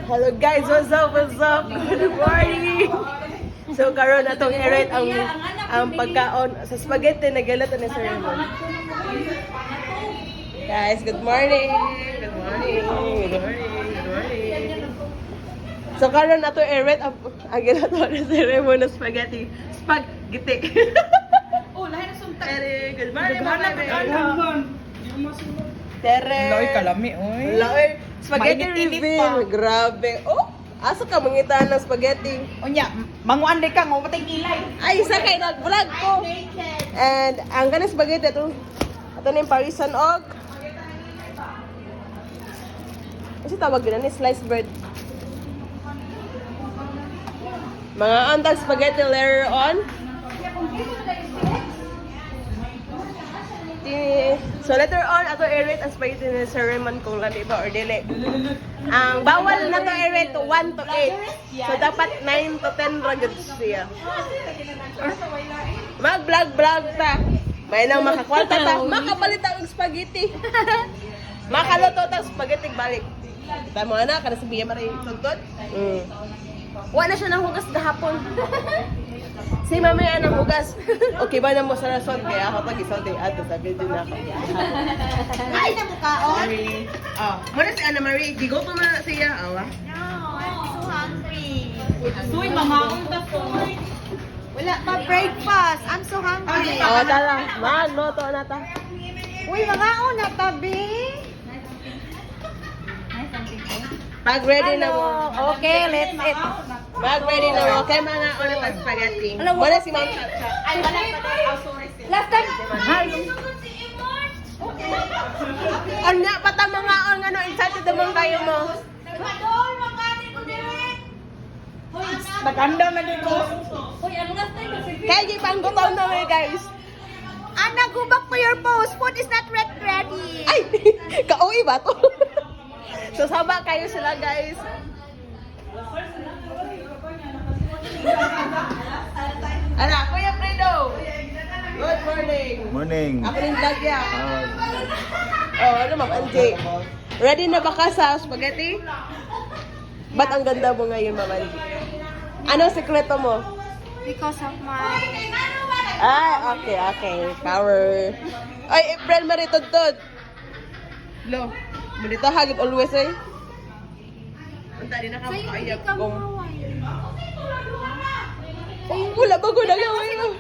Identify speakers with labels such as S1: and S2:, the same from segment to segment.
S1: Hello guys, what's up? What's up? Good morning. So karon atong i-rate ang pagkaon sa spaghetti na galatan ni Sir Raymond. Guys, good morning. Good morning. Good morning. Good morning. So karon ato i-rate ang galaton ni Sir Raymond na spaghetti. Spaghetti.
S2: Oh, lahat na sunta.
S1: Tere, good morning.
S2: Loy
S1: Tere.
S2: kalami, oy.
S1: Loy. Spaghetti
S2: Mainit-init
S1: reveal.
S2: pa.
S1: Grabe. Oh, asa ka mangitaan ng spaghetti?
S2: Unya, manguan di ka, ngupatay kilay.
S1: Ay, isa kay nag-vlog ko. And ang ganang spaghetti ito. Ito na yung parisan og. Kasi tawag yun, sliced bread. Mga antag spaghetti layer on. So later on, ato i-rate ang spaghetti ni Sir Raymond kung lami ba or dili. Ang bawal na to i-rate to 1 to 8. So dapat 9 to 10 ragad siya. Mag-vlog ta. May nang makakwalta ta. Makapalit ang spaghetti. Makaluto ta spaghetti balik. Tama na, kada sabihin maray tugtod. Wa na siya nang hugas gahapon. Si mami anang hugas. Okay ba na mo sa rason kaya ako tag-isalti ato sa video na ako.
S2: Ay, na bukaon.
S1: Oh, muna si Ana Marie, gigo pa man siya, awa.
S2: No, I'm so hungry. Suy, mamaon ta, suy. Wala pa breakfast. I'm so hungry.
S1: Oh, tara, magluto na ta.
S2: Uy, mamaon na tabi.
S1: Pag ready na mo.
S2: Okay, let's eat.
S1: Pag ready na mo, kay mga ulit ang spaghetti. Muna si Ma'am Chacha.
S2: Ay, wala pa tayo. Last time. Hi.
S1: Anya, pata mga on, ano, excited naman kayo mo.
S2: Maganda na dito.
S1: Kaya di pang gutom na mo guys.
S2: Anna, go back to your post. Food is not ready.
S1: Ay, kauwi ba to? So, saba kayo sila guys. Ala, Kuya Fredo. Good morning.
S3: Morning.
S1: Ako rin vlog ya. Oh, ano Ma'am Angie? Ready na ba ka sa spaghetti? Ba't ang ganda mo ngayon, Ma'am Angie? Ano sekreto mo?
S2: Because of my...
S1: Ah, okay. Power. Ay, April maritod-tod. Lo, malito hagit always eh. Unta din nakakaayak kong. Wala ba ko na gawin?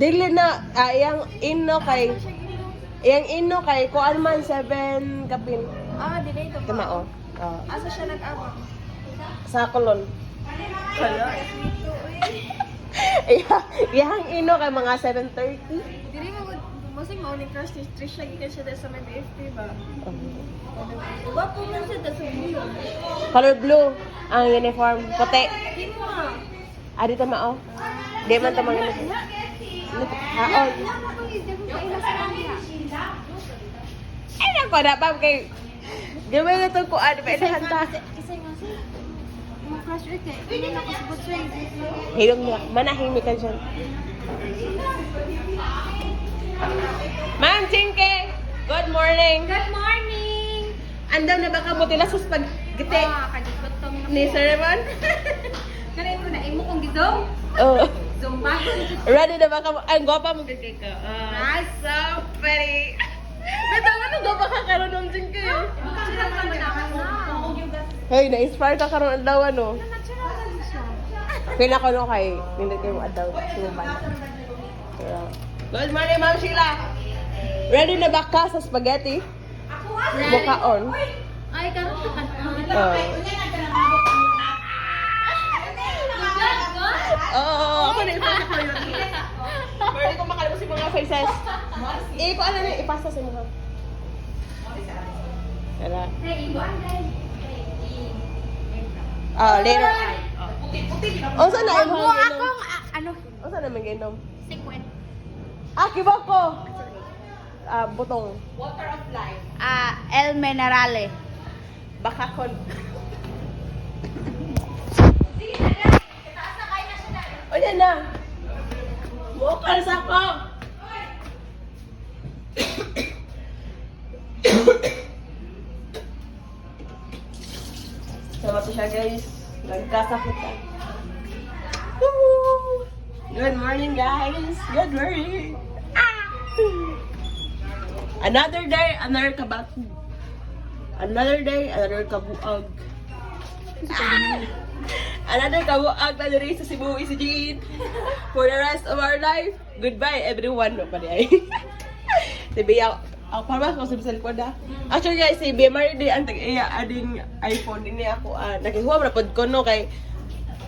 S1: Dili na, iyang ino kay kuan man 7 kapin.
S2: Delay to
S1: Kamao.
S2: Asa siya nag-abang?
S1: Sa kolon. Iyang ino kay mga 7:30.
S2: Dili mo masig mao ni crush ni Trisha gikan siya sa may BFT ba? Ba po man siya sa blue.
S1: Color blue ang uniform, puti.
S2: Dimo.
S1: Dito mao. Di man ta mga haon. Ay nako na pa kay gawin na to ko ano ba ilahan ta.
S2: Kasi nga siya. Mo crush rin kay. Hindi na ko subot siya.
S1: Hilong niya, manahimik ka dyan. Ma'am Chinke, good morning.
S2: Good morning.
S1: Andaw na ba ka mo tila sa spaghetti
S2: Kadikot tong
S1: ni Sir Raymond?
S2: Kanay ko na imo kong gizong.
S1: Oh.
S2: Zumba.
S1: Ready na ba ka? Ang gwapa mo kay ka. Nice, so pretty. Bitaw ano gwapa ka karon ng Chinke?
S2: Sila man na.
S1: Hey, na-inspire ka karon ang daw ano.
S2: Natural siya.
S1: Pila ko no kay hindi kayo adaw suman. Good morning, Ma'am Sheila. Ready na ba ka sa spaghetti? Bukaon.
S2: Ay, karon ka kan.
S1: Oo, ako na ipasok ko yun. Pwede ko makalimutan si mga faces. Ko ano na, ipasa sa mga. Tara. Later. O, saan na yung mga ginom?
S2: Ano?
S1: O, saan na mga ginom?
S2: Sequent.
S1: Kiba ko. Butong.
S2: Water of life. El Minerale.
S1: Bakakon. O, yan na. Bukal sa ko. Sama to siya guys. Nagkasakit ka. Woo! Good morning guys. Good morning. Another day, another kabako. Another day, another kabuag. Another kabuag na rin sa Cebu, si Jean. For the rest of our life, goodbye everyone. No, pari ay. Sabi ako pa ko sa likod ha. Actually guys, si BMR din ang tag-iya ading iPhone din niya ako. Nakihuwa na pod ko no kay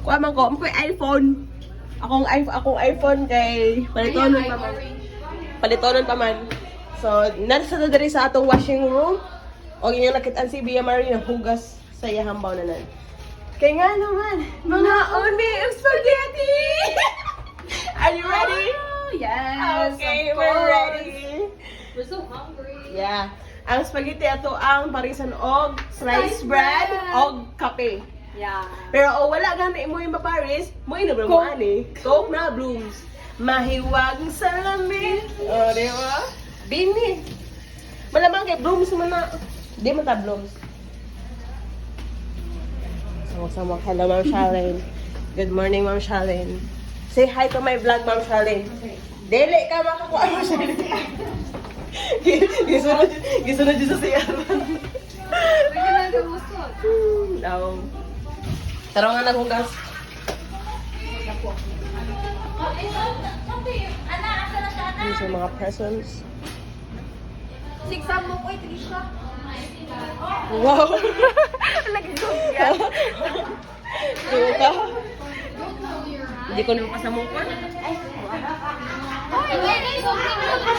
S1: kuha man ko, ako iPhone. Akong iPhone kay palitonon pa man. Palitonon pa man. So, nasa na diri sa atong washing room. O yung nakitaan si BMR ng hugas sa yahambaw na nan. Kaya nga naman, mga uni of spaghetti! Are you ready?
S2: Yes,
S1: Okay,
S2: of
S1: we're
S2: course.
S1: ready.
S2: We're so hungry.
S1: Yeah. Ang spaghetti ato ang parisan og sliced bread og kape.
S2: Yeah.
S1: Pero wala gani mo yung maparis, mo inom mo ani. Coke na blooms. Mahiwag sa lamig. Oh, di ba? Bini. Malamang kay blooms man na. Di man ta blooms. Sama hello Ma'am Charlene. Good morning Ma'am Charlene. Say hi to my vlog Ma'am Charlene. Dili ka makakuha mo siya. Gisunod dito sa siya.
S2: Pwede na gumusot.
S1: No. Tara nga naghugas. These are mga presents.
S2: Sigsam mo ko, Trisha.
S1: Wow! Nag-gugya. Tuka. Hindi ko naman pasamukon.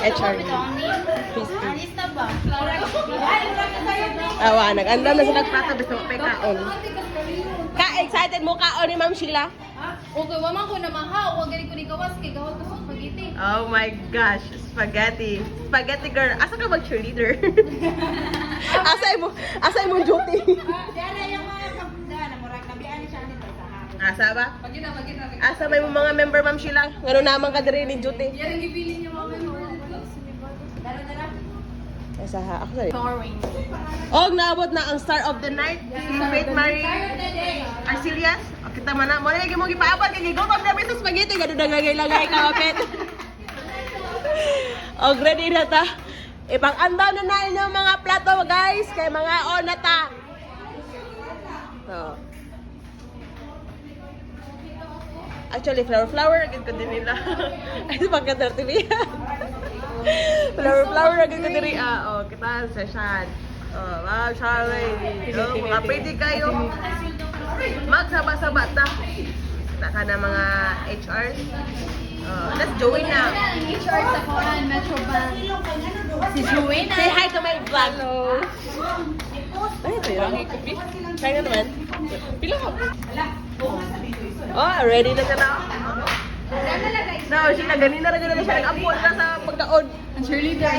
S1: HR. Please, please. Awa, nag-andam na sa nagplato. Basta mapay kaon. Ka-excited mo kaon ni Ma'am Sheila?
S2: Okay, waman ko na maha. Huwag ganit ko ni gawas. Kay gawas ko sa spaghetti.
S1: Oh my gosh, spaghetti. Spaghetti girl. Asa ka mag-cheerleader? Asa mo duty? Asa ba?
S2: Magina.
S1: Asa may mga member Ma'am Sheila? Ngano naman ka diri ni duty?
S2: Yan ang gipili niyo mga Dara.
S1: Asa ha? Ako sorry.
S2: Boring.
S1: Og naabot na ang star of the night. Si Faith Marie Arcelias. O, kita man na. Mo na lagi mo gipaabot kay gigutom na sa spaghetti gado dagagay-lagay ka kapit. Og ready na ta. Ipang-andaw na na inyong mga plato guys kay mga on na ta. So. Actually, flower, agad ko din nila. Ay, pagka-30 niya. Flower, agad ko din oh, kita sa session. Oh, wow, Charlie. Oh, mga pwede kayo. Magsaba-saba ta. Taka na mga HRs. Oh, let's join na.
S2: HR sa Koan, Metro Bank. Si Joanna.
S1: Say hi to my vlog. Hello. Ay, ito yun. Kaya naman. Pila ko. Oh, ready na ka na. No, siya ganina na ganina siya nag-upload na sa pagkaon.
S2: Ang cheerleader.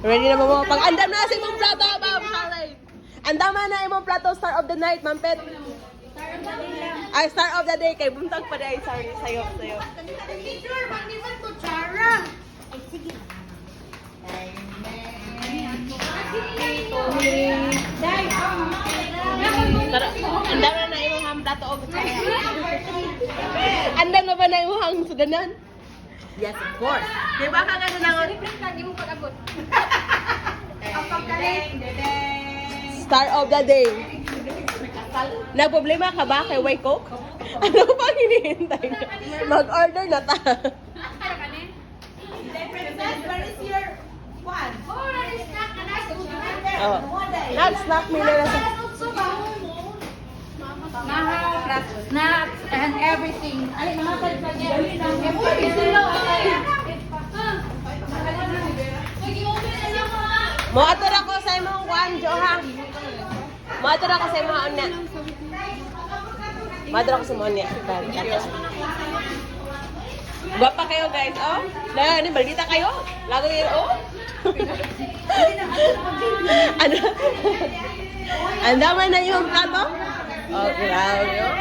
S1: Ready na mo. Pag-andam na sa imong plato, Ma'am Charlene. Andaman na imong plato, star of the night, Ma'am Pet. Ay, star of the day. Kay buntag pa dahil sayo.
S2: Picture, pag-nisan ko, Chara. Ay, sige.
S1: Tara, andam na imong ham plato og. Andam na ba na imong hang sudanan? Yes, of course. Kay baka nga nangon.
S2: Lagi mo pag-abot.
S1: Star of the day. Nagproblema ka ba kay White Coke? Ano pang hinihintay na? Mag-order na ta. Oh. Nag-snack nila na sa...
S2: Snacks and everything. Ay, mga kalpagyan.
S1: Moator ako sa imong kuan, Joha. Moator ako sa imong unya. Moator ako sa imong unya. Guwapa kayo guys, oh. Ano, balita kayo? Lago yun, oh. Ano? Andaman na yung plato? Oh, grabe, oh.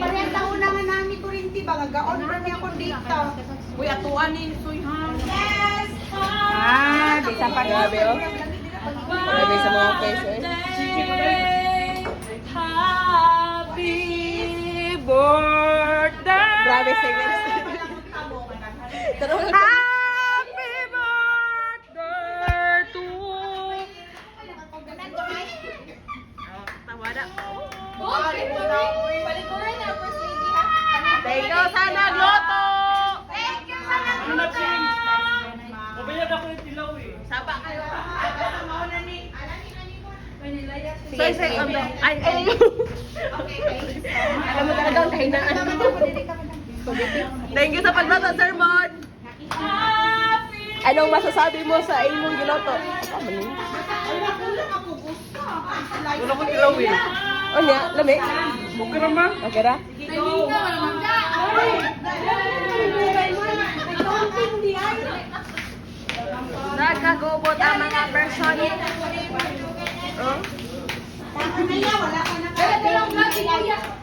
S3: Parehang taon na nga namin kurinti, baga gaon pa niya ako dito. Uy, atuan ni Suyhan.
S2: Bisa pa.
S1: Grabe, oh. Grabe sa mga face, eh.
S2: Happy birthday!
S1: Grabe, singers. Tarong
S2: Happy birthday to tawa na.
S1: Thank you sa nagluto!
S2: Thank you sa nagluto!
S3: Mabayad ako ng tilaw eh.
S1: Saba kayo.
S2: Sige, sige.
S1: Ay, ay. Alam mo talaga ang kahinaan. Thank you sa pagluto, Sir Mon. Anong masasabi mo sa inyong giloto?
S3: Wala ko tilaw eh.
S1: O niya, lami?
S3: Okay naman.
S1: Okay ra?
S2: Nagkagubot ang mga person.
S1: Oh?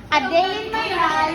S2: Adeline Mayral.